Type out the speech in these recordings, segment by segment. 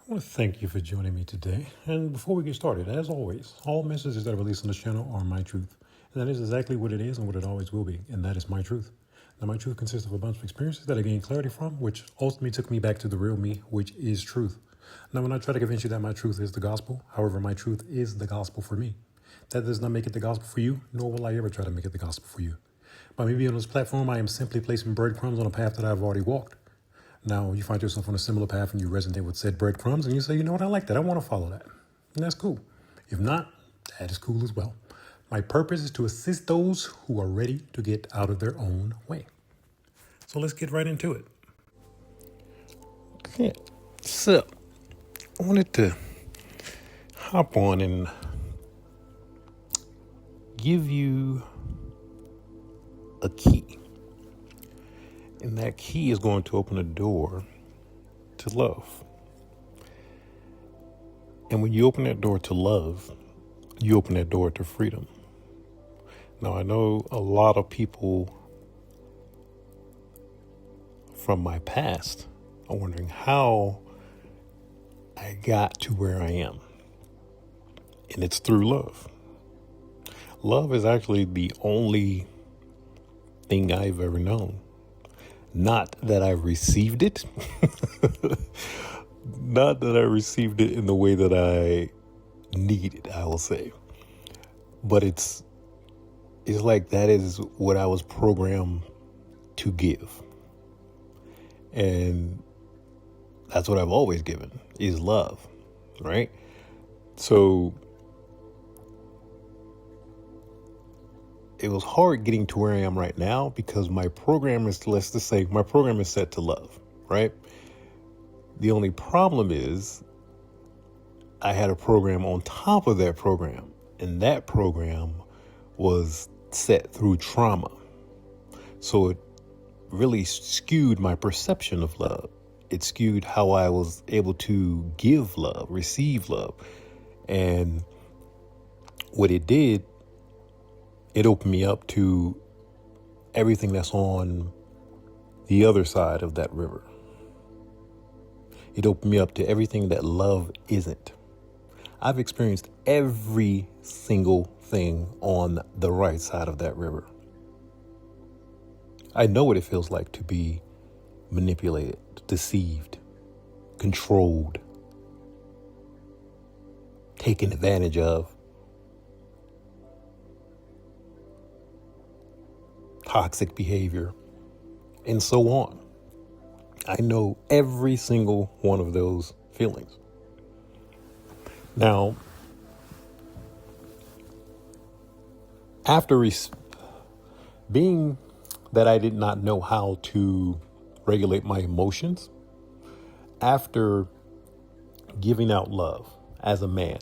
I want to thank you for joining me today. And before we get started, as always, all messages that are released on this channel are my truth. And that is exactly what it is and what it always will be. And that is my truth. Now, my truth consists of a bunch of experiences that I gained clarity from, which ultimately took me back to the real me, which is truth. Now, when I try to convince you that my truth is the gospel, however, my truth is the gospel for me. That does not make it the gospel for you, nor will I ever try to make it the gospel for you. By me being on this platform, I am simply placing breadcrumbs on a path that I've already walked. Now, you find yourself on a similar path and you resonate with said breadcrumbs and you say, you know what, I like that. I want to follow that. And that's cool. If not, that is cool as well. My purpose is to assist those who are ready to get out of their own way. So let's get right into it. Okay. So, I wanted to hop on and give you a key. And that key is going to open a door to love. And when you open that door to love, you open that door to freedom. Now, I know a lot of people from my past are wondering how I got to where I am. And it's through love. Love is actually the only thing I've ever known. Not that I've received it. Not that I received it in the way that I need it, I will say. But it's like that is what I was programmed to give. And that's what I've always given, is love, right? So it was hard getting to where I am right now because my program is, let's just say, my program is set to love, right? The only problem is I had a program on top of that program, and that program was set through trauma. So it really skewed my perception of love. It skewed how I was able to give love, receive love. And what it did, it opened me up to everything that's on the other side of that river. It opened me up to everything that love isn't. I've experienced every single thing on the right side of that river. I know what it feels like to be manipulated, deceived, controlled, taken advantage of, toxic behavior, and so on. I know every single one of those feelings. Now, after being that I did not know how to regulate my emotions, after giving out love as a man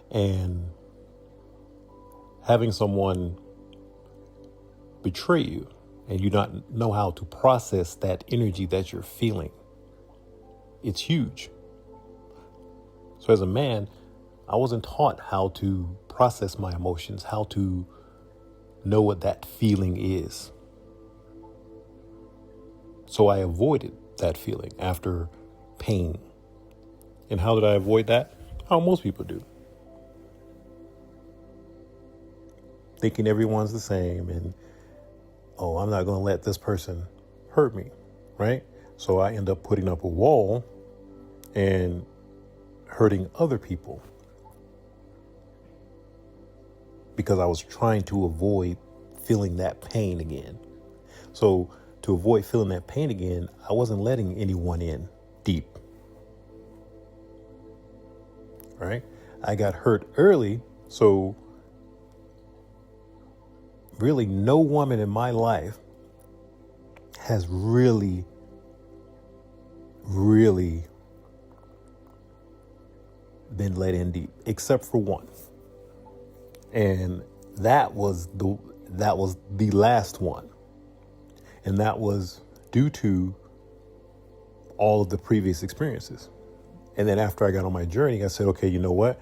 and having someone betray you and you not know how to process that energy that you're feeling, it's huge. So as a man, I wasn't taught how to process my emotions, how to know what that feeling is. So I avoided that feeling after pain. And how did I avoid that? How most people do. Thinking everyone's the same and, oh, I'm not going to let this person hurt me, right? So I end up putting up a wall and hurting other people because I was trying to avoid feeling that pain again. So to avoid feeling that pain again, I wasn't letting anyone in deep, right? I got hurt early, so really no woman in my life has really been let in deep, except for one. And that was the last one. And that was due to all of the previous experiences. And then after I got on my journey, I said, okay, you know what?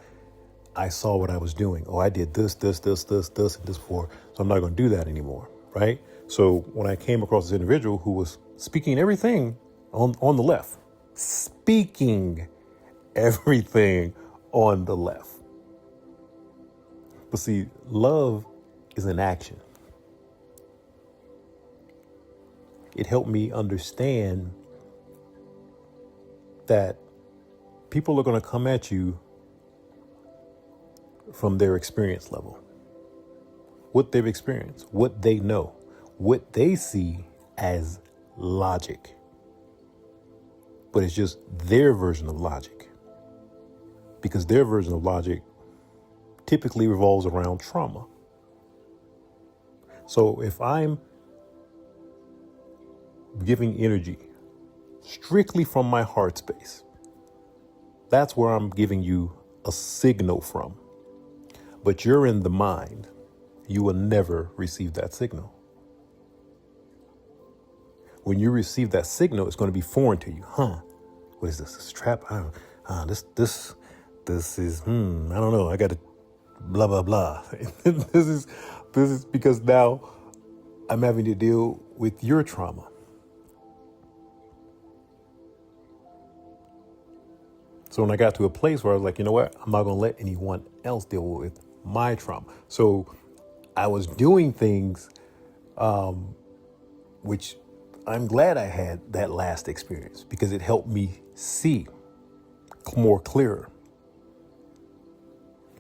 I saw what I was doing. Oh, I did this, and this before. So I'm not going to do that anymore. Right. So when I came across this individual who was speaking everything on the left, speaking everything on the left. But see, love is an action. It helped me understand that people are going to come at you from their experience level, what they've experienced, what they know, what they see as logic. But it's just their version of logic, because their version of logic typically revolves around trauma. So if I'm giving energy strictly from my heart space, that's where I'm giving you a signal from. But you're in the mind, you will never receive that signal. When you receive that signal, it's going to be foreign to you. What is this? This trap? This is, I don't know. I got to blah, blah, blah. This is because now I'm having to deal with your trauma. So when I got to a place where I was like, you know what? I'm not going to let anyone else deal with my trauma. So I was doing things, which I'm glad I had that last experience, because it helped me see more clearer.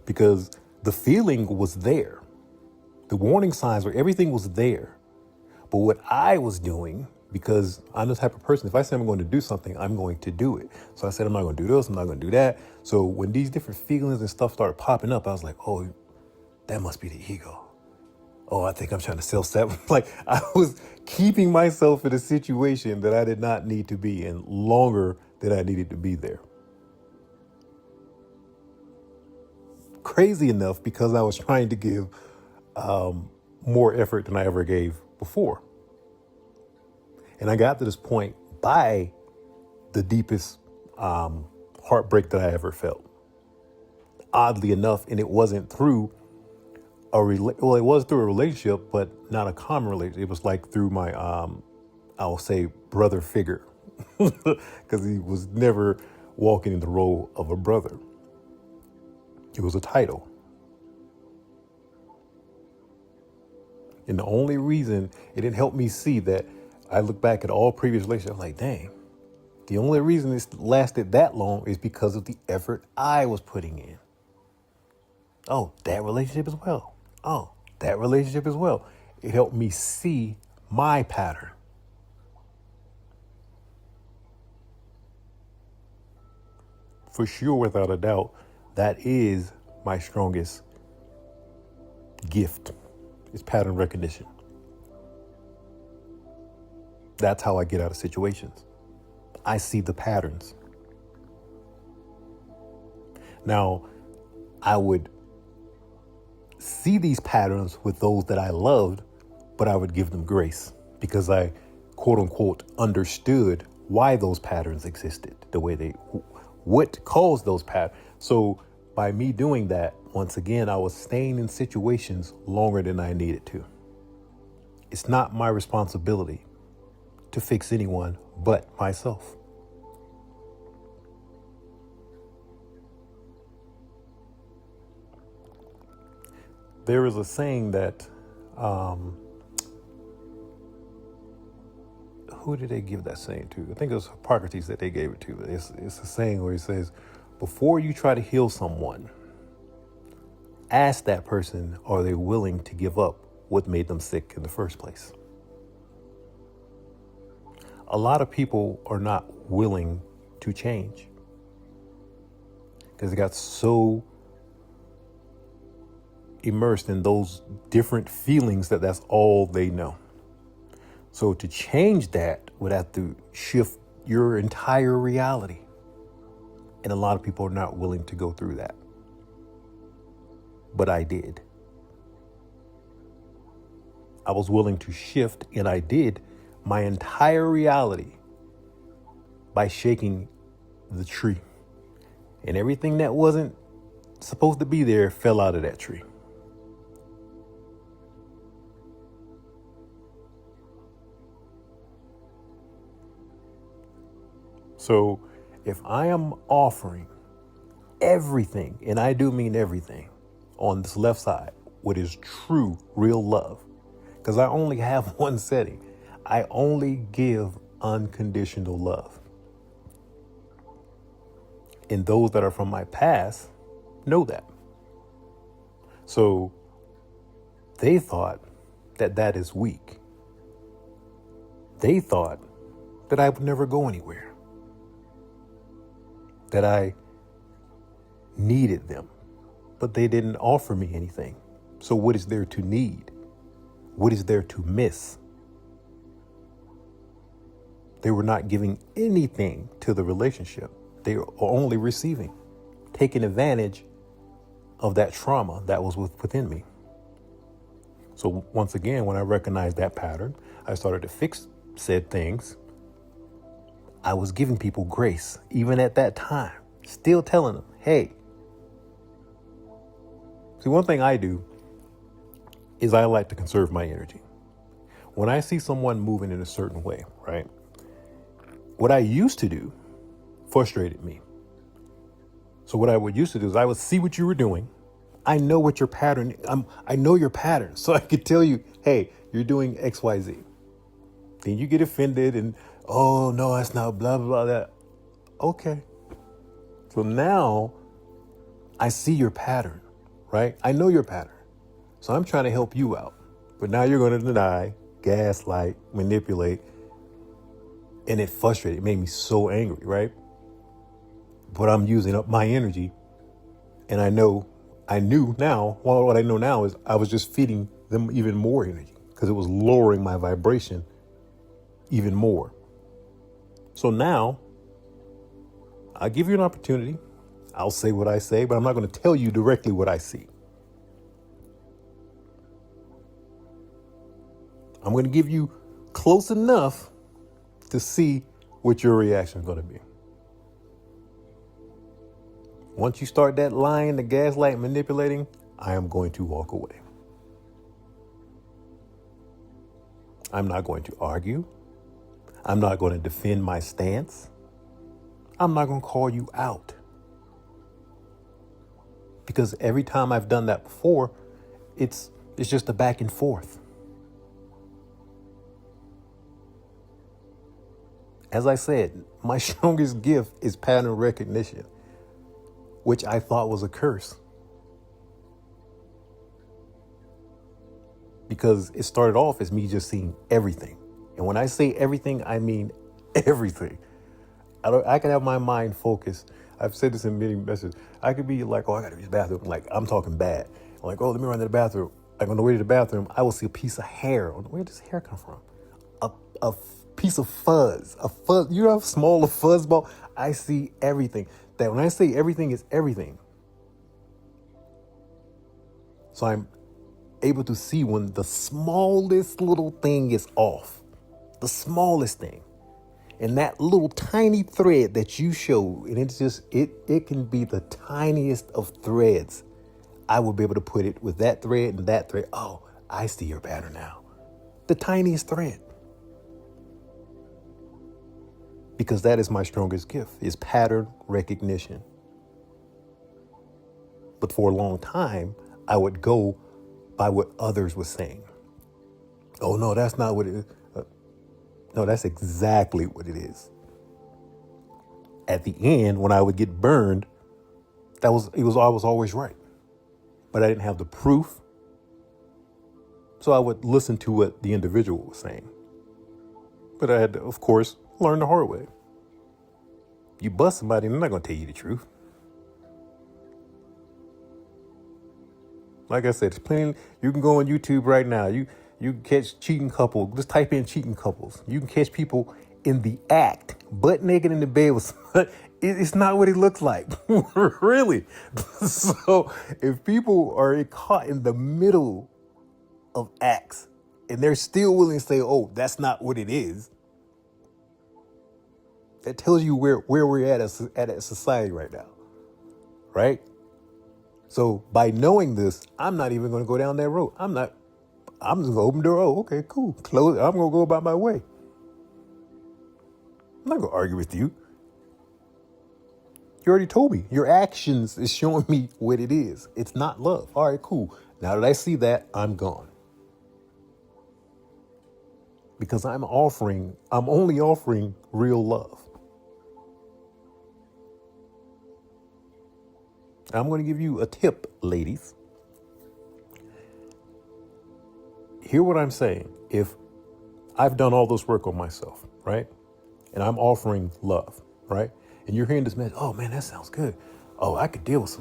Because the feeling was there. The warning signs were, everything was there. But what I was doing, because I'm the type of person, if I say I'm going to do something, I'm going to do it. So I said, I'm not going to do this, I'm not going to do that. So when these different feelings and stuff started popping up, I was like, oh, that must be the ego. Oh, I think I'm trying to self-sabotage. Like, I was keeping myself in a situation that I did not need to be in longer than I needed to be there. Crazy enough, because I was trying to give more effort than I ever gave before. And I got to this point by the deepest heartbreak that I ever felt. Oddly enough, and it wasn't through it was through a relationship, but not a common relationship. It was like through my, I'll say, brother figure, because he was never walking in the role of a brother. It was a title. And the only reason it didn't help me see that, I look back at all previous relationships, I'm like, dang, the only reason it lasted that long is because of the effort I was putting in. Oh, that relationship as well. Oh, that relationship as well. It helped me see my pattern. For sure, without a doubt, that is my strongest gift, is pattern recognition. That's how I get out of situations. I see the patterns. Now, I would see these patterns with those that I loved, but I would give them grace because I, quote unquote, understood why those patterns existed, the way they, what caused those patterns. So by me doing that, once again, I was staying in situations longer than I needed to. It's not my responsibility to fix anyone but myself. There is a saying that, who did they give that saying to? I think it was Hippocrates that they gave it to. It's a saying where he says, before you try to heal someone, ask that person, are they willing to give up what made them sick in the first place? A lot of people are not willing to change because they got so immersed in those different feelings that that's all they know. So to change that would have to shift your entire reality. And a lot of people are not willing to go through that. But I did. I was willing to shift, and I did, my entire reality by shaking the tree. And everything that wasn't supposed to be there fell out of that tree. So if I am offering everything, and I do mean everything, on this left side, what is true, real love. Because I only have one setting. I only give unconditional love. And those that are from my past know that. So they thought that that is weak. They thought that I would never go anywhere, that I needed them, but they didn't offer me anything. So what is there to need? What is there to miss? They were not giving anything to the relationship. They were only receiving, taking advantage of that trauma that was within me. So once again, when I recognized that pattern, I started to fix said things. I was giving people grace, even at that time, still telling them, hey. See, one thing I do is I like to conserve my energy. When I see someone moving in a certain way, right? What I used to do frustrated me. So what I would used to do is I would see what you were doing. I know what your pattern, I know your pattern. So I could tell you, hey, you're doing X, Y, Z. Then you get offended and, oh no, that's not blah, blah, blah, that. Okay. So now I see your pattern, right? I know your pattern. So I'm trying to help you out. But now you're going to deny, gaslight, manipulate. And it frustrated, it made me so angry, right? But I'm using up my energy. And I knew now, well, what I know now is I was just feeding them even more energy because it was lowering my vibration even more. So now I'll give you an opportunity. I'll say what I say, but I'm not going to tell you directly what I see. I'm going to give you close enough to see what your reaction is going to be. Once you start that lying, the gaslight, manipulating, I am going to walk away. I'm not going to argue. I'm not going to defend my stance. I'm not going to call you out. Because every time I've done that before, it's just a back and forth. As I said, my strongest gift is pattern recognition, which I thought was a curse. Because it started off as me just seeing everything. And when I say everything, I mean everything. I can have my mind focused. I've said this in many messages. I could be like, oh, I got to use the bathroom. Like, I'm talking bad. I'm like, oh, let me run to the bathroom. Like, on the way to the bathroom, I will see a piece of hair. Where does hair come from? A piece of fuzz. A fuzz. You know how small a fuzz ball? I see everything. That when I say everything, is everything. So I'm able to see when the smallest little thing is off. The smallest thing. And that little tiny thread that you show, and it's just, it can be the tiniest of threads. I will be able to put it with that thread and that thread. Oh, I see your pattern now. The tiniest thread. Because that is my strongest gift, is pattern recognition. But for a long time, I would go by what others were saying. Oh, no, that's not what it is. No, that's exactly what it is. At the end, when I would get burned, I was always right. But I didn't have the proof. So I would listen to what the individual was saying. But I had to, of course, learn the hard way. You bust somebody, they're not going to tell you the truth. Like I said, there's plenty. You can go on YouTube right now. You can catch cheating couples. Just type in cheating couples. You can catch people in the act, butt naked in the bed with somebody. It's not what it looks like. Really. So if people are caught in the middle of acts and they're still willing to say, oh, that's not what it is, that tells you where we're at as a society right now. Right? So by knowing this, I'm not even going to go down that road. I'm just going to open the door. Oh, okay, cool. Close it. I'm going to go about my way. I'm not going to argue with you. You already told me. Your actions is showing me what it is. It's not love. All right, cool. Now that I see that, I'm gone. Because I'm only offering real love. I'm going to give you a tip, ladies. Hear what I'm saying. If I've done all this work on myself, right? And I'm offering love, right? And you're hearing this message, oh man, that sounds good. Oh, I could deal with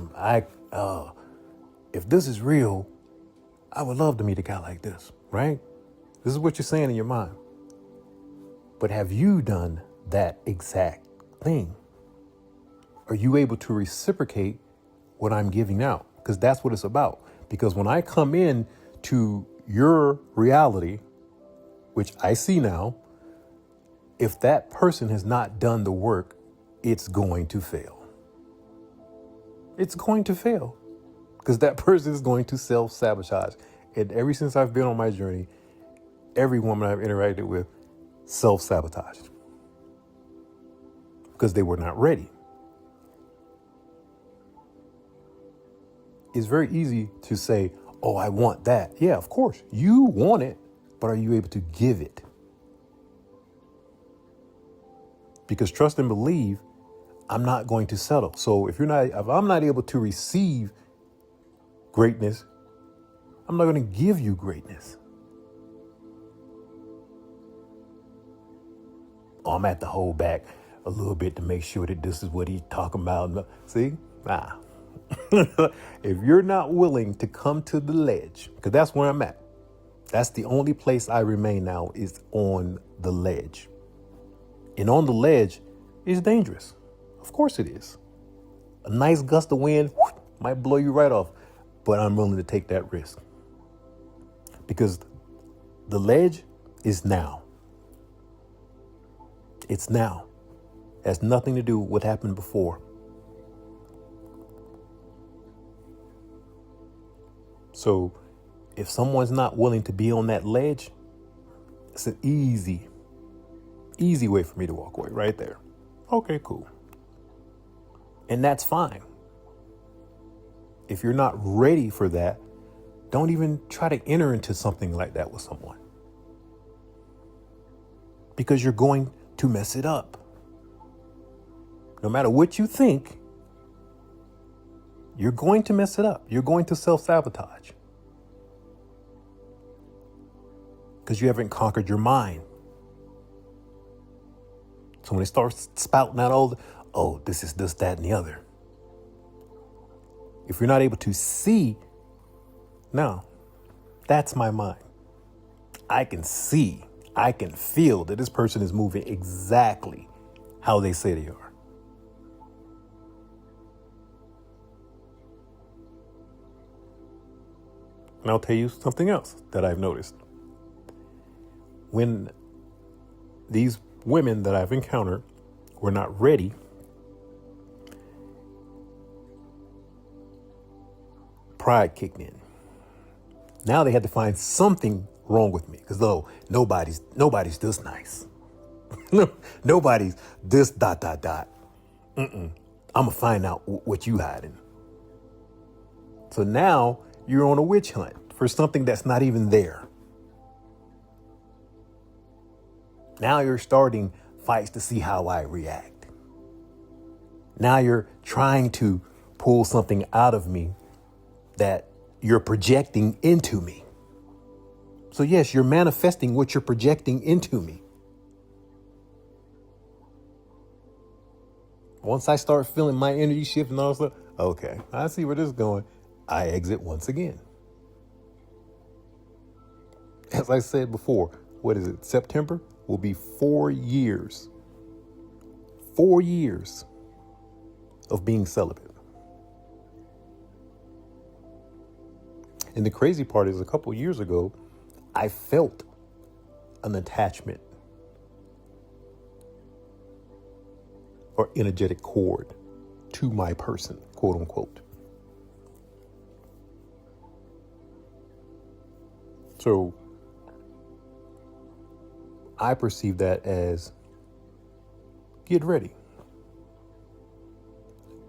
if this is real, I would love to meet a guy like this, right? This is what you're saying in your mind. But have you done that exact thing? Are you able to reciprocate what I'm giving out? Because that's what it's about. Because when I come in to your reality, which I see now, if that person has not done the work, it's going to fail. It's going to fail because that person is going to self-sabotage. And ever since I've been on my journey, every woman I've interacted with self-sabotaged because they were not ready. It's very easy to say, oh, I want that. Yeah, of course, you want it, but are you able to give it? Because trust and believe, I'm not going to settle. So if I'm not able to receive greatness, I'm not going to give you greatness. Oh, I'm at to hold back a little bit to make sure that this is what he's talking about. See? Nah. If you're not willing to come to the ledge, because that's where I'm at. That's the only place I remain now is on the ledge. And on the ledge is dangerous. Of course it is. A nice gust of wind might blow you right off, but I'm willing to take that risk. Because the ledge is now. It's now. It has nothing to do with what happened before. So if someone's not willing to be on that ledge, it's an easy way for me to walk away right there. Okay, cool. And that's fine. If you're not ready for that, don't even try to enter into something like that with someone. Because you're going to mess it up. No matter what you think, you're going to mess it up. You're going to self-sabotage. Because you haven't conquered your mind. So when they start spouting out this is this, that, and the other. If you're not able to see, no, that's my mind. I can see, I can feel that this person is moving exactly how they say they are. And I'll tell you something else that I've noticed. When these women that I've encountered were not ready, pride kicked in. Now they had to find something wrong with me because nobody's this nice. Nobody's this ... I'm gonna find out what you hiding. So now you're on a witch hunt for something that's not even there. Now you're starting fights to see how I react. Now you're trying to pull something out of me that you're projecting into me. So yes, you're manifesting what you're projecting into me. Once I start feeling my energy shift and all stuff, okay, I see where this is going. I exit once again. As I said before, what is it? September will be 4 years. 4 years of being celibate. And the crazy part is a couple years ago, I felt an attachment or energetic cord to my person, quote unquote. So I perceive that as get ready.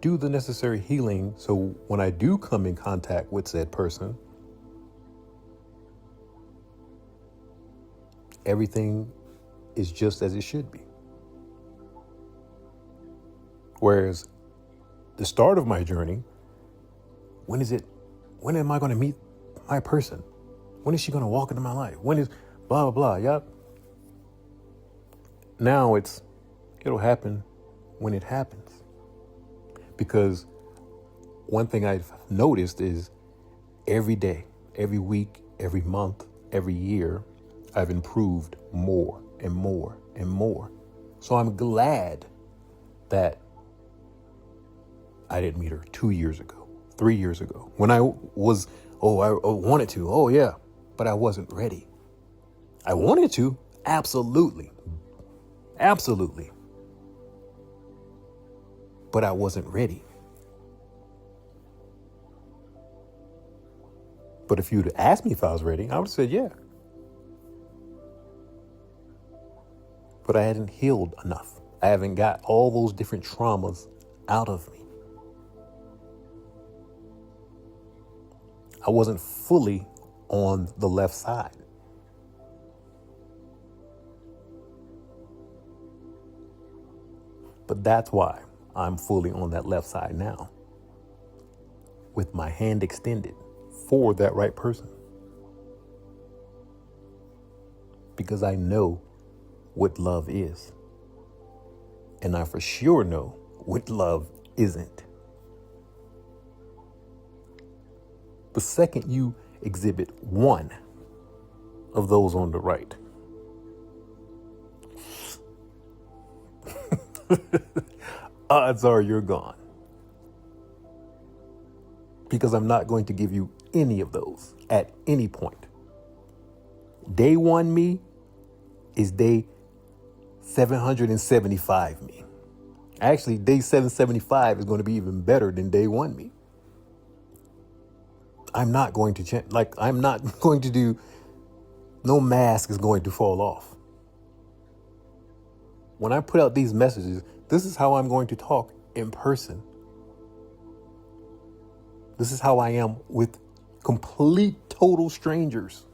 do the necessary healing so when I do come in contact with said person, everything is just as it should be. Whereas the start of my journey, when am I going to meet my person? When is she going to walk into my life? When is blah, blah, blah. Yep. Now it'll happen when it happens. Because one thing I've noticed is every day, every week, every month, every year, I've improved more and more and more. So I'm glad that I didn't meet her 2 years ago, 3 years ago, when I was, I wanted to. Oh, yeah. But I wasn't ready. I wanted to. Absolutely. Absolutely. But I wasn't ready. But if you'd asked me if I was ready, I would have said, yeah. But I hadn't healed enough. I haven't got all those different traumas out of me. I wasn't fully on the left side. But that's why I'm fully on that left side now, with my hand extended for that right person. Because I know what love is. And I for sure know what love isn't. The second you exhibit one of those on the right, odds are you're gone. Because I'm not going to give you any of those at any point. Day one me is day 775 me. Actually, day 775 is going to be even better than day one me. I'm not going to change. I'm not going to do, no mask is going to fall off. When I put out these messages, this is how I'm going to talk in person. This is how I am with complete, total strangers.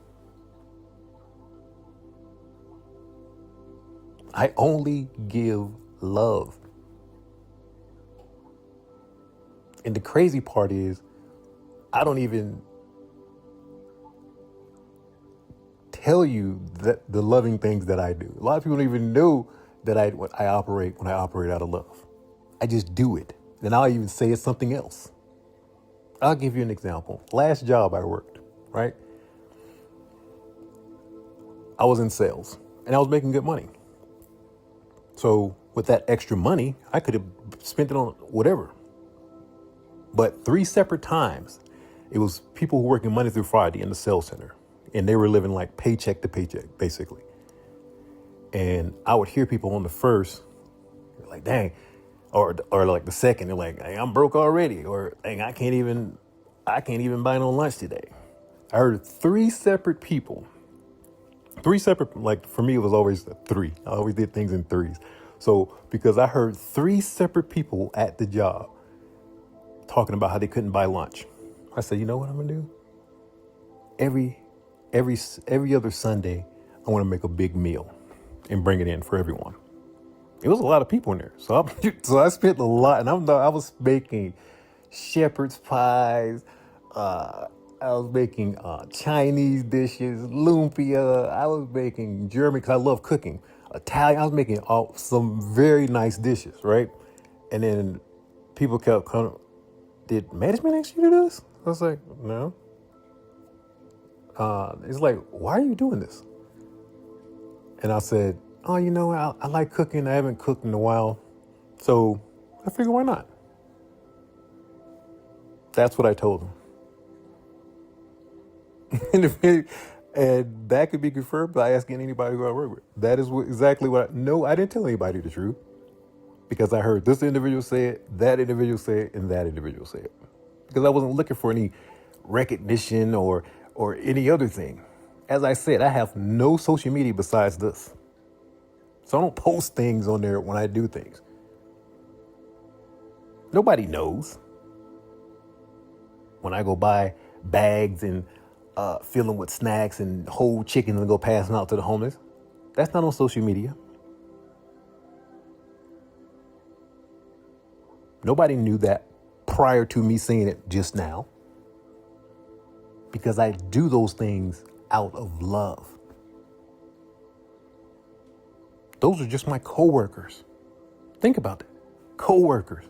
I only give love. And the crazy part is, I don't even tell you that the loving things that I do. A lot of people don't even know that I operate when I operate out of love. I just do it. Then I'll even say it's something else. I'll give you an example. Last job I worked, right? I was in sales and I was making good money. So with that extra money, I could have spent it on whatever. But 3 separate times, it was people who were working Monday through Friday in the sales center. And they were living like paycheck to paycheck, basically. And I would hear people on the first, like, dang, or like the second, they're like, hey, I'm broke already. Or, dang, I can't even buy no lunch today. I heard 3 separate people. 3 separate, like for me, it was always 3. I always did things in threes. So because I heard 3 separate people at the job talking about how they couldn't buy lunch. I said, you know what I'm gonna do? Every other Sunday, I want to make a big meal and bring it in for everyone. It was a lot of people in there. So I spent a lot, and I was making shepherd's pies. I was making Chinese dishes, lumpia. I was making German, because I love cooking. Italian. I was making some very nice dishes, right? And then people kept coming. Did management ask you to do this? I was like, no. It's like, why are you doing this? And I said, oh, you know, I like cooking. I haven't cooked in a while. So I figured, why not? That's what I told him. And that could be confirmed by asking anybody who I work with. That is exactly what I didn't tell anybody the truth, because I heard this individual say it, that individual say it, and that individual say it. Because I wasn't looking for any recognition or any other thing. As I said, I have no social media besides this. So I don't post things on there when I do things. Nobody knows. When I go buy bags and fill them with snacks and whole chickens and go pass them out to the homeless, that's not on social media. Nobody knew that prior to me seeing it just now, because I do those things out of love. Those are just my coworkers. Think about that. Coworkers.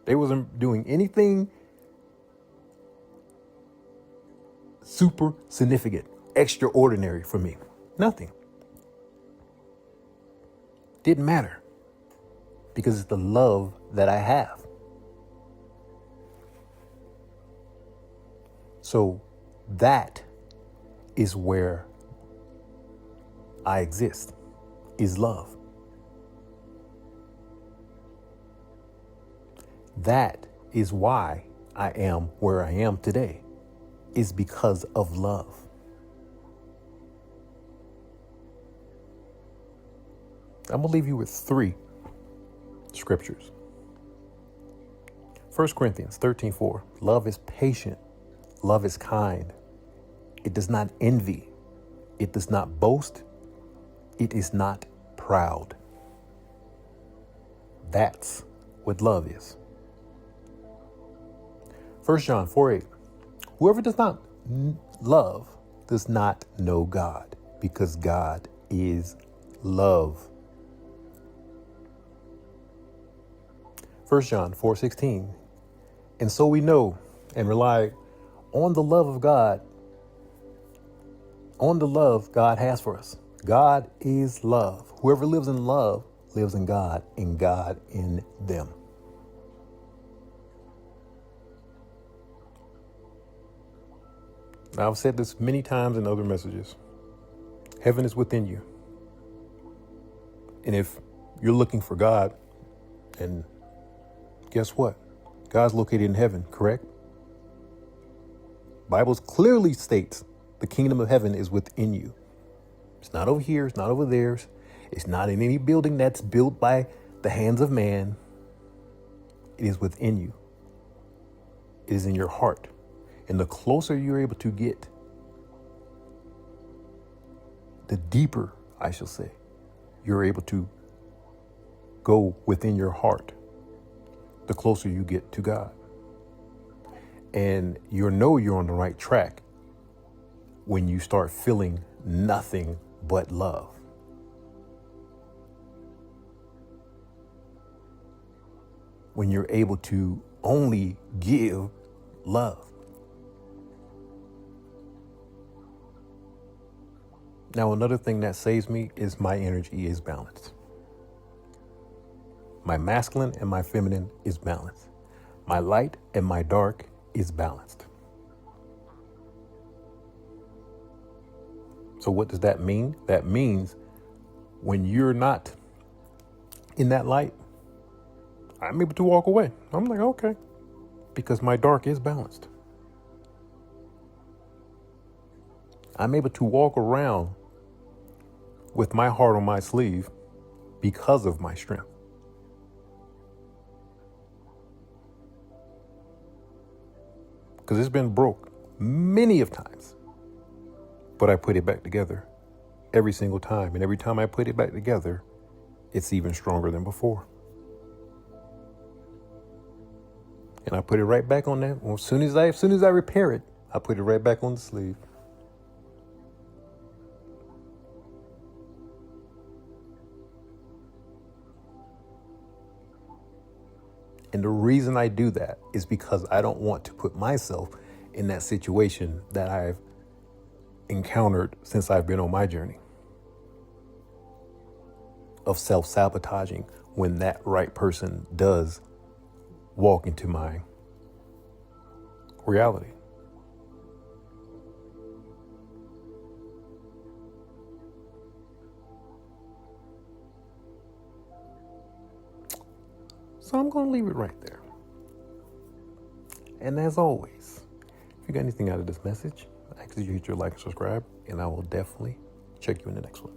They wasn't doing anything super significant, extraordinary for me. Nothing. Didn't matter, because it's the love that I have. So that is where I exist, is love. That is why I am where I am today, is because of love. I'm going to leave you with 3 scriptures. 1 Corinthians 13:4. Love is patient. Love is kind. It does not envy. It does not boast. It is not proud. That's what love is. 1 John 4:8. Whoever does not love does not know God, because God is love. 1 John 4:16. And so we know and rely on the love of God, on the love God has for us. God is love. Whoever lives in love lives in God, and God in them. Now, I've said this many times in other messages. Heaven is within you. And if you're looking for God, and guess what? God's located in heaven, correct? Bible clearly states the kingdom of heaven is within you. It's not over here. It's not over there. It's not in any building that's built by the hands of man. It is within you. It is in your heart. And the closer you're able to get, the deeper, I shall say, you're able to go within your heart, the closer you get to God. And you'll know you're on the right track when you start feeling nothing but love. When you're able to only give love. Now, another thing that saves me is my energy is balanced. My masculine and my feminine is balanced. My light and my dark is balanced. So what does that mean? That means when you're not in that light, I'm able to walk away. I'm like, okay, because my dark is balanced. I'm able to walk around with my heart on my sleeve because of my strength. Because it's been broke many of times, but I put it back together every single time. And every time I put it back together, it's even stronger than before. And I put it right back on that. Well, as soon as I repair it, I put it right back on the sleeve. And the reason I do that is because I don't want to put myself in that situation that I've encountered since I've been on my journey of self-sabotaging when that right person does walk into my reality. So I'm going to leave it right there. And as always, if you got anything out of this message, I ask that you hit your like and subscribe, and I will definitely check you in the next one.